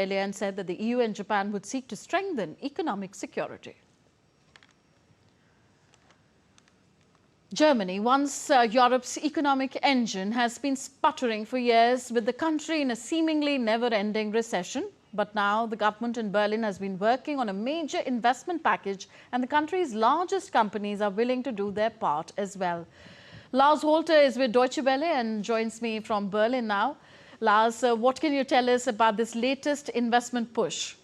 and said that the EU and Japan would seek to strengthen economic security. Germany, once Europe's economic engine, has been sputtering for years, with the country in a seemingly never-ending recession. But now the government in Berlin has been working on a major investment package, and the country's largest companies are willing to do their part as well. Lars Halter is with Deutsche Welle and joins me from Berlin now. Lars, what can you tell us about this latest investment push?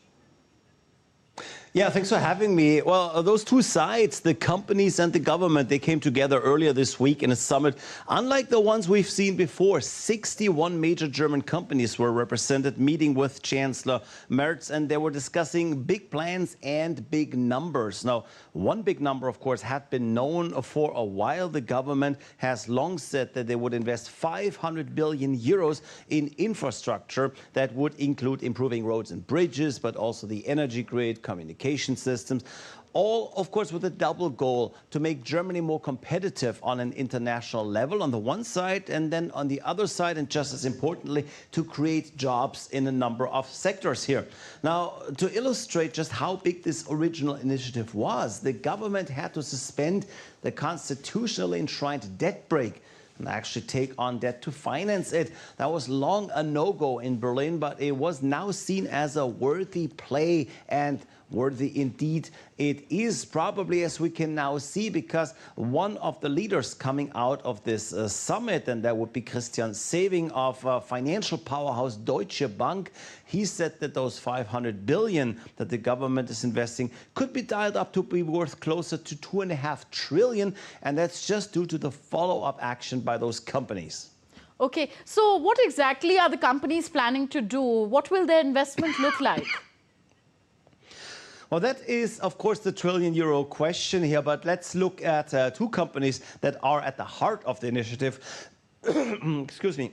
Yeah, thanks for having me. Well, those two sides, the companies and the government, they came together earlier this week in a summit. Unlike the ones we've seen before, 61 major German companies were represented, meeting with Chancellor Merz, and they were discussing big plans and big numbers. Now, one big number, of course, had been known for a while. The government has long said that they would invest 500 billion euros in infrastructure that would include improving roads and bridges, but also the energy grid, communication systems, all, of course, with a double goal to make Germany more competitive on an international level on the one side, and then on the other side, and just as importantly, to create jobs in a number of sectors here. Now, to illustrate just how big this original initiative was, the government had to suspend the constitutionally enshrined debt brake and actually take on debt to finance it. That was long a no-go in Berlin, but it was now seen as a worthy play, and worthy indeed it is, probably, as we can now see, because one of the leaders coming out of this summit, and that would be Christian Sewing of financial powerhouse Deutsche Bank, he said that those 500 billion that the government is investing could be dialed up to be worth closer to 2.5 trillion, and that's just due to the follow-up action by those companies. Okay, so what exactly are the companies planning to do? What will their investment look like? Well, that is, of course, the trillion-euro question here, but let's look at two companies that are at the heart of the initiative. Excuse me.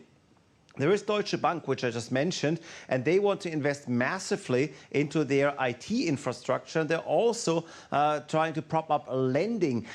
There is Deutsche Bank, which I just mentioned, and they want to invest massively into their IT infrastructure. And they're also trying to prop up lending,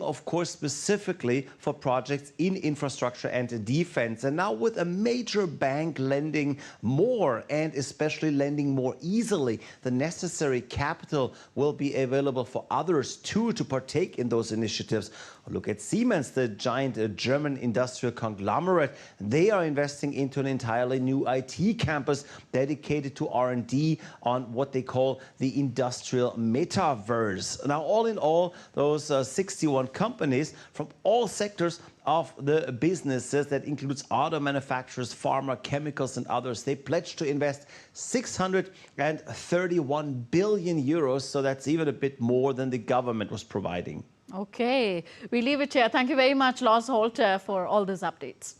of course, specifically for projects in infrastructure and defense. And now with a major bank lending more, and especially lending more easily, the necessary capital will be available for others too to partake in those initiatives. Look at Siemens, the giant German industrial conglomerate. They are investing into an entirely new IT campus dedicated to R&D on what they call the industrial metaverse. Now, all in all, those 61 companies from all sectors of the businesses, that includes auto manufacturers, pharma, chemicals, and others, they pledged to invest 631 billion euros. So that's even a bit more than the government was providing. Okay, we leave it here. Thank you very much, Lars Halter, for all these updates.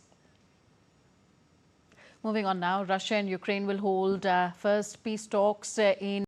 Moving on now, Russia and Ukraine will hold first peace talks in